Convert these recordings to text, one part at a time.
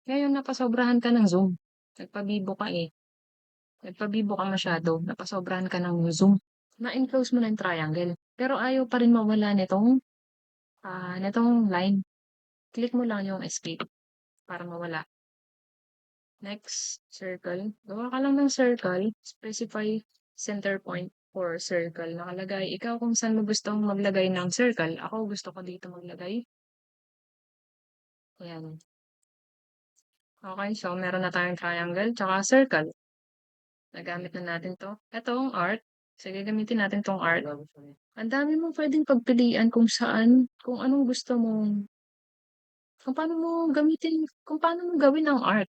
Ngayon napasobrahan ka ng Zoom. Nagpabibo ka eh. Nagpabibo ka masyado. Napasobrahan ka ng Zoom. Na-enclose mo na yung triangle. Pero ayaw pa rin mawala nitong line. Click mo lang yung escape para mawala. Next, circle. Gawa ka lang ng circle. Specify center point for circle. Nakalagay. Ikaw kung saan mo gustong maglagay ng circle. Ako gusto ko dito maglagay. Ayan. Okay, so meron na tayong triangle tsaka circle. Nagamit na natin to. Etong art. Sige, gamitin natin tong art. Ang dami mong pwedeng pagpilian kung saan, kung anong gusto mong, kung paano mo gawin ang art.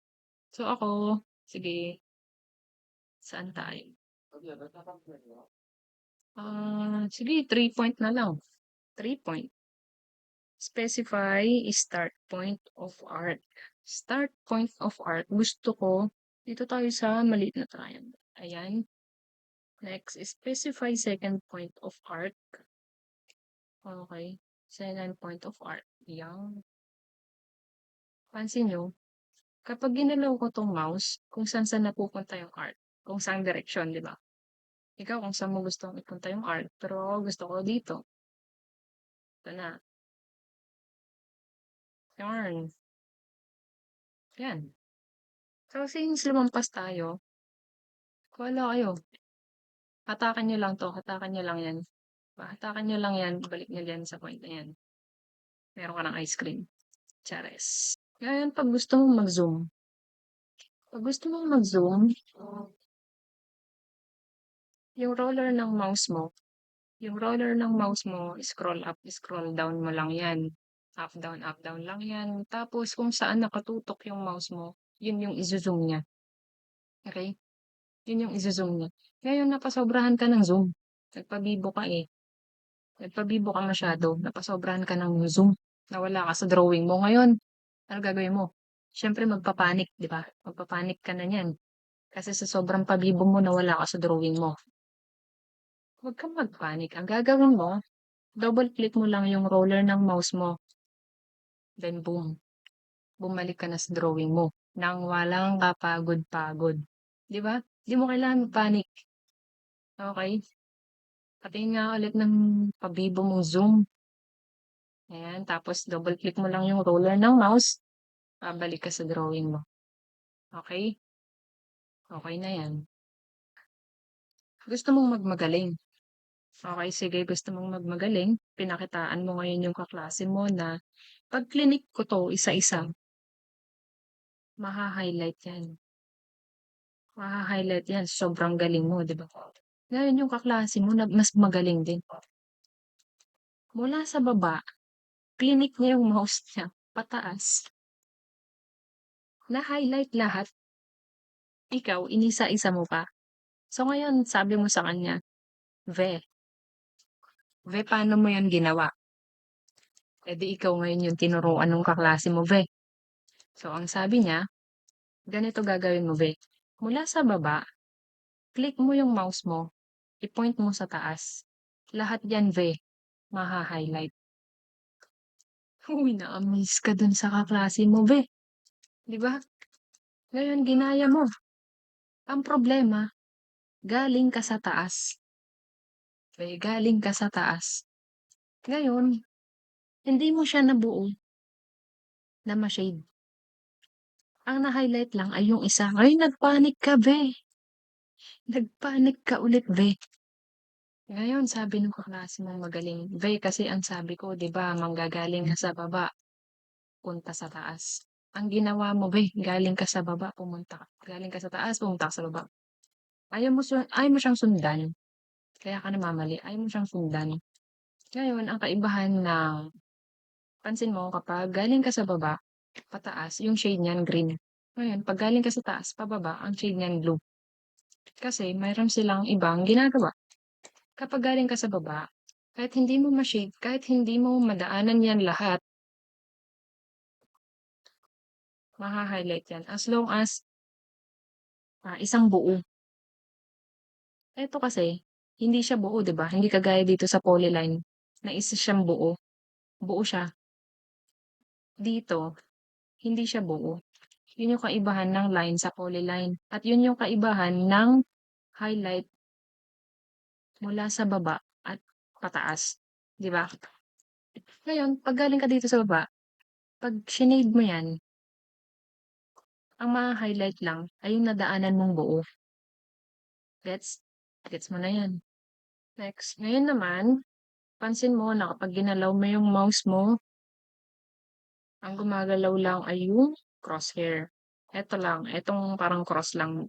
So ako, sige, saan tayo? Sige, 3 point na lang. 3 point. Specify start point of art. Start point of art. Gusto ko, dito tayo sa maliit na triangle. Ayan. Next, specify second point of art. Okay. Second point of art. Yan. Pansin nyo, kapag ginalaw ko tong mouse, kung saan napupunta yung art. Kung saan direksyon, di ba? Ikaw kung saan mo gusto ipunta yung art. Pero ako gusto ko dito. Ito na. Yarn. Yan. So, since lumampas tayo, wala kayo. Hatakan nyo lang to. Hatakan nyo lang yan. Hatakan nyo lang yan. Balik nyo yan sa point na yan. Meron ka ng ice cream. Chares. Ngayon, pag gusto mong mag-zoom, yung roller ng mouse mo, scroll up, scroll down mo lang yan. Up, down lang yan. Tapos, kung saan nakatutok yung mouse mo, yun yung izo-zoom niya. Okay? Yun yung izo-zoom niya. Ngayon, napasobrahan ka ng zoom. Nagpabibo ka eh. Nagpabibo ka masyado. Napasobrahan ka ng zoom. Nawala ka sa drawing mo. Ngayon, ano gagawin mo? Siyempre, magpapanik, di ba? Magpapanik ka na niyan. Kasi sa sobrang pabibo mo, nawala ka sa drawing mo. Huwag kang magpanik. Ang gagawin mo, double click mo lang yung roller ng mouse mo. Then boom. Bumalik ka na sa drawing mo. Nang walang kapagod-pagod. Di ba? Di mo kailangan magpanik. Okay? Patingin nga ulit ng pabibo mong zoom. Ayan. Tapos double click mo lang yung roller ng mouse. Pabalik ka sa drawing mo. Okay? Okay na yan. Gusto mong magmagaling. Okay, sige, gusto mong magmagaling. Pinakitaan mo ngayon yung kaklase mo na pag clinic ko to isa-isa, maha-highlight yan. Maha-highlight yan. Sobrang galing mo, di ba? Ngayon yung kaklase mo na mas magaling din. Mula sa baba, clinic niya yung mouse niya. Pataas. Na-highlight lahat. Ikaw, inisa-isa mo pa. So ngayon, sabi mo sa kanya, Ve, paano mo yan ginawa? E di ikaw ngayon yung tinuruan ng kaklase mo, Ve. So ang sabi niya, ganito gagawin mo, Ve. Mula sa baba, click mo yung mouse mo, i-point mo sa taas. Lahat yan, Ve, maha-highlight. Uy, na-amaze ka dun sa kaklase mo, Ve. Di ba? Ngayon, ginaya mo. Ang problema, galing ka sa taas. Ve, galing ka sa taas. Ngayon, hindi mo siya nabuo na ma-shade. Ang na-highlight lang ay yung isa. Ngayon, nagpanik ka, Ve. Nagpanik ka ulit, Ve. Ngayon, sabi nung kaklase mong magaling, Ve, kasi ang sabi ko, di ba, manggagaling ka sa baba, punta sa taas. Ang ginawa mo, Ve, galing ka sa baba, pumunta ka. Galing ka sa taas, pumunta ka sa baba. Ayaw mo siyang sundan. Kaya ka namamali. Ayaw mo siyang sundan. Ngayon, ang kaibahan ng, pansin mo, kapag galing ka sa baba, pataas, yung shade niyan green. Ngayon, pag galing ka sa taas, pababa, ang shade niyan blue. Kasi, mayroon silang ibang ginagawa. Kapag galing ka sa baba, kahit hindi mo ma-shade, kahit hindi mo madaanan yan lahat, maha-highlight yan. As long as isang buo. Ito kasi, hindi siya buo, di ba? Hindi kagaya dito sa polyline na isa siyang buo. Buo siya. Dito, hindi siya buo. Yun yung kaibahan ng line sa polyline. At yun yung kaibahan ng highlight mula sa baba at pataas, 'di ba? Ngayon, 'pag galing ka dito sa baba, 'pag shinade mo 'yan, ang maha-highlight lang ay yung nadaanan mong buo. Gets? Gets mo na 'yan. Next, ngayon naman, pansin mo na kapag ginalaw mo yung mouse mo, ang gumagalaw lang ay yung crosshair. Eto lang, etong parang cross lang,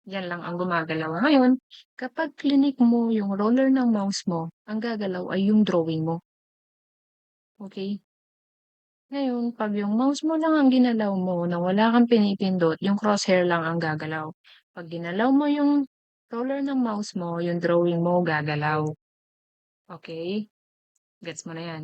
yan lang ang gumagalaw. Ngayon, kapag klinik mo yung roller ng mouse mo, ang gagalaw ay yung drawing mo. Okay? Ngayon, 'pag yung mouse mo lang ang ginalaw mo na wala kang pinipindot, yung crosshair lang ang gagalaw. 'Pag ginalaw mo yung roller ng mouse mo, yung drawing mo gagalaw. Okay? Gets mo na 'yan?